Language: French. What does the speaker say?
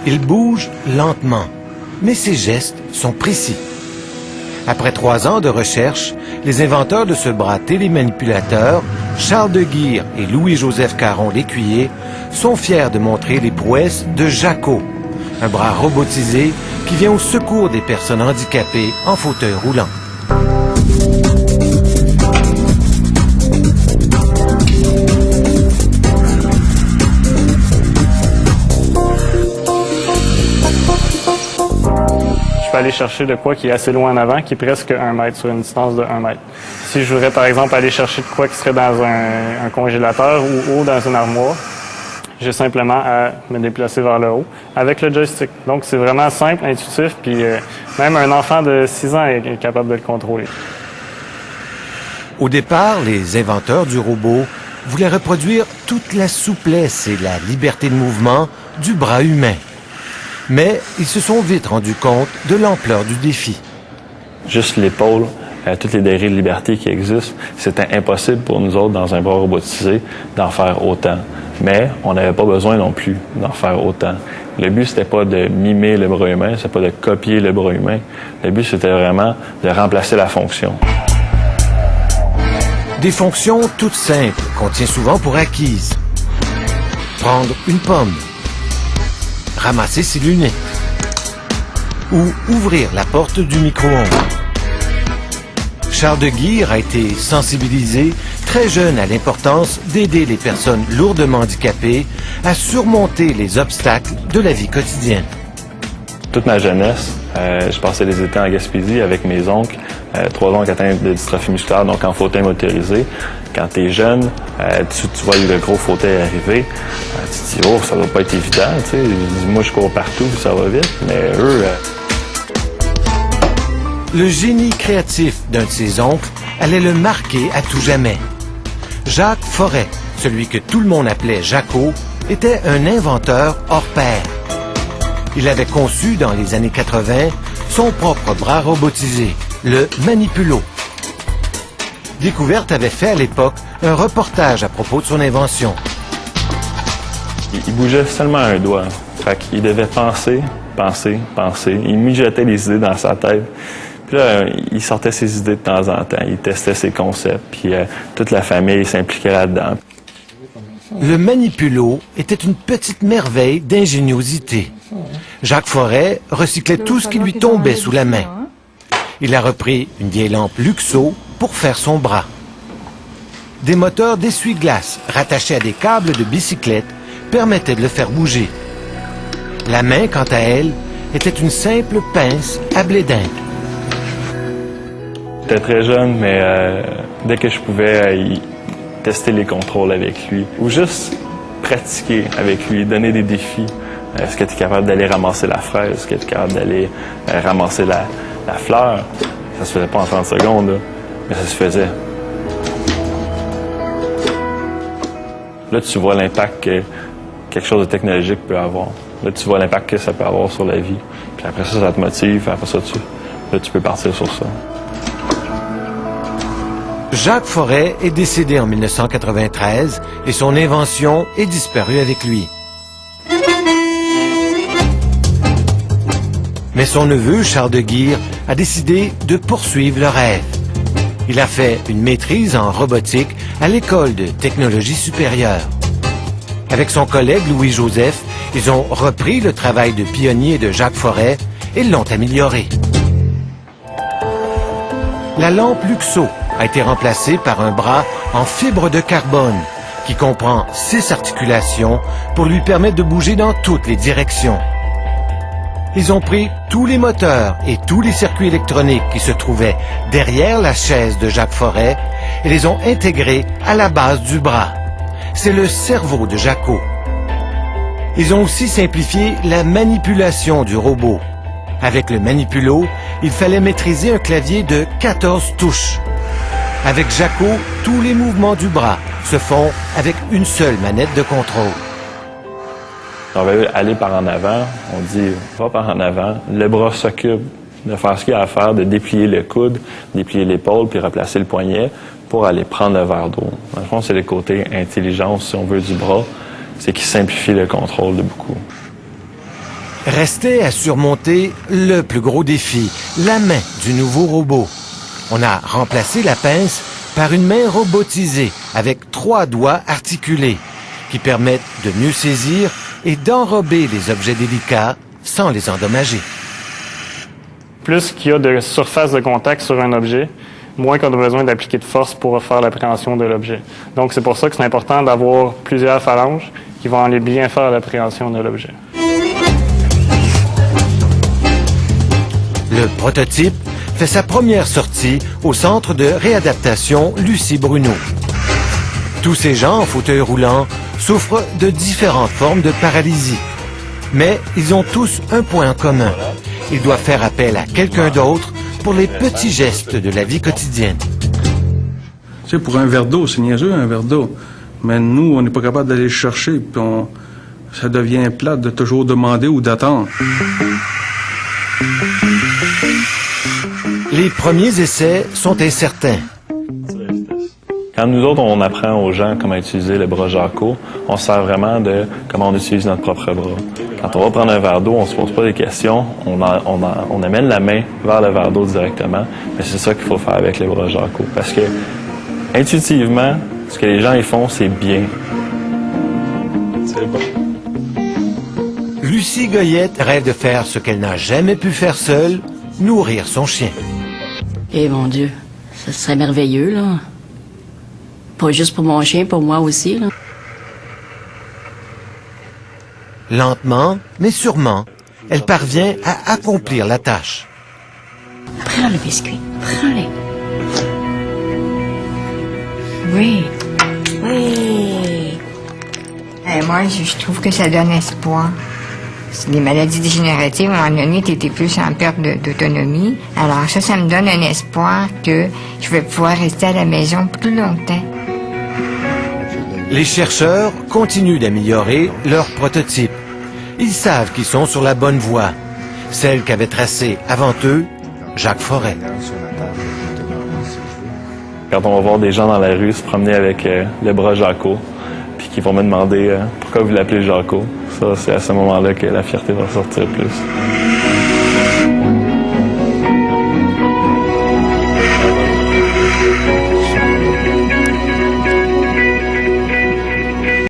Il bouge lentement, mais ses gestes sont précis. Après 3 ans de recherche, les inventeurs de ce bras télémanipulateur, Charles de Guire et Louis-Joseph Caron l'Écuyer, sont fiers de montrer les prouesses de Jacko, un bras robotisé qui vient au secours des personnes handicapées en fauteuil roulant. Je peux aller chercher de quoi qui est assez loin en avant, qui est presque 1 mètre sur une distance de 1 mètre. Si je voudrais par exemple aller chercher de quoi qui serait dans un congélateur ou dans une armoire, j'ai simplement à me déplacer vers le haut avec le joystick. Donc c'est vraiment simple, intuitif, puis même un enfant de 6 ans est capable de le contrôler. Au départ, les inventeurs du robot voulaient reproduire toute la souplesse et la liberté de mouvement du bras humain. Mais ils se sont vite rendus compte de l'ampleur du défi. Juste l'épaule, toutes les degrés de liberté qui existent, c'était impossible pour nous autres, dans un bras robotisé, d'en faire autant. Mais on n'avait pas besoin non plus d'en faire autant. Le but, c'était pas de mimer le bras humain, c'était pas de copier le bras humain. Le but, c'était vraiment de remplacer la fonction. Des fonctions toutes simples qu'on tient souvent pour acquises. Prendre une pomme, ramasser ses lunettes ou ouvrir la porte du micro-ondes. Charles de Guire a été sensibilisé très jeune à l'importance d'aider les personnes lourdement handicapées à surmonter les obstacles de la vie quotidienne. Toute ma jeunesse, je passais les étés en Gaspésie avec mes oncles, 3 oncles atteints de dystrophie musculaire, donc en fauteuil motorisé. Quand tu es jeune, tu vois le gros fauteuil arriver, tu te dis « Oh, ça doit pas être évident, tu sais. » Moi, je cours partout, ça va vite, mais eux... Le génie créatif d'un de ses oncles allait le marquer à tout jamais. Jacques Forêt, celui que tout le monde appelait Jacko, était un inventeur hors pair. Il avait conçu dans les années 80 son propre bras robotisé, le Manipulo. Découverte avait fait à l'époque un reportage à propos de son invention. Il bougeait seulement un doigt. Fait qu'il devait penser. Il mijotait les idées dans sa tête. Puis là, il sortait ses idées de temps en temps. Il testait ses concepts. Puis toute la famille s'impliquait là-dedans. Le Manipulo était une petite merveille d'ingéniosité. Jacques Forêt recyclait tout ce qui lui tombait sous la main. Il a repris une vieille lampe Luxo pour faire son bras. Des moteurs d'essuie-glace rattachés à des câbles de bicyclette permettaient de le faire bouger. La main, quant à elle, était une simple pince à blé d'Inde. J'étais très jeune, mais dès que je pouvais tester les contrôles avec lui ou juste pratiquer avec lui, donner des défis. Est-ce que tu es capable d'aller ramasser la fraise? Est-ce que tu es capable d'aller ramasser la fleur? Ça se faisait pas en 30 secondes, là, mais ça se faisait. Là, tu vois l'impact que quelque chose de technologique peut avoir. Là, tu vois l'impact que ça peut avoir sur la vie. Puis après ça, ça te motive. Après ça, tu peux partir sur ça. Jacques Forêt est décédé en 1993 et son invention est disparue avec lui. Mais son neveu, Charles de Guire, a décidé de poursuivre le rêve. Il a fait une maîtrise en robotique à l'École de technologie supérieure. Avec son collègue Louis-Joseph, ils ont repris le travail de pionnier de Jacques Forêt et l'ont amélioré. La lampe Luxo a été remplacée par un bras en fibre de carbone qui comprend 6 articulations pour lui permettre de bouger dans toutes les directions. Ils ont pris tous les moteurs et tous les circuits électroniques qui se trouvaient derrière la chaise de Jacques Forêt et les ont intégrés à la base du bras. C'est le cerveau de Jacko. Ils ont aussi simplifié la manipulation du robot. Avec le Manipulo, il fallait maîtriser un clavier de 14 touches. Avec Jacko, tous les mouvements du bras se font avec une seule manette de contrôle. On va aller par en avant, on dit va par en avant, le bras s'occupe de faire ce qu'il a à faire, de déplier le coude, déplier l'épaule, puis replacer le poignet pour aller prendre le verre d'eau. Dans le fond, c'est le côté intelligence, si on veut, du bras. c'est qu'il simplifie le contrôle de beaucoup. Restait à surmonter le plus gros défi, la main du nouveau robot. On a remplacé la pince par une main robotisée avec 3 doigts articulés qui permettent de mieux saisir et d'enrober les objets délicats sans les endommager. Plus qu'il y a de surface de contact sur un objet, moins qu'on a besoin d'appliquer de force pour faire l'appréhension de l'objet. Donc c'est pour ça que c'est important d'avoir plusieurs phalanges qui vont aller bien faire l'appréhension de l'objet. Le prototype fait sa première sortie au centre de réadaptation Lucie Bruno. Tous ces gens en fauteuil roulant souffrent de différentes formes de paralysie. Mais ils ont tous un point en commun. Ils doivent faire appel à quelqu'un d'autre pour les petits gestes de la vie quotidienne. Tu sais, pour un verre d'eau, c'est niaiseux, un verre d'eau. Mais nous, on n'est pas capable d'aller le chercher, puis ça devient plate de toujours demander ou d'attendre. Les premiers essais sont incertains. Quand nous autres, on apprend aux gens comment utiliser le bras Jacquot, on se sert vraiment de comment on utilise notre propre bras. Quand on va prendre un verre d'eau, on se pose pas des questions, on amène la main vers le verre d'eau directement, mais c'est ça qu'il faut faire avec le bras Jacquot. Parce que, intuitivement, ce que les gens ils font, c'est bien. C'est bon. Lucie Goyette rêve de faire ce qu'elle n'a jamais pu faire seule, nourrir son chien. Eh mon Dieu, ça serait merveilleux, là. Pas juste pour mon chien, pour moi aussi, là. Lentement, mais sûrement, elle parvient à accomplir la tâche. Prends le biscuit, prends-le. Oui, oui. Moi, je trouve que ça donne espoir. Les maladies dégénératives, à un moment donné, tu étais plus en perte d'autonomie. Alors ça me donne un espoir que je vais pouvoir rester à la maison plus longtemps. Les chercheurs continuent d'améliorer leur prototype. Ils savent qu'ils sont sur la bonne voie, celle qu'avait tracée avant eux Jacques Forêt. Quand on va voir des gens dans la rue se promener avec le bras Jacquot, puis qui vont me demander pourquoi vous l'appelez Jacquot, ça c'est à ce moment-là que la fierté va sortir plus.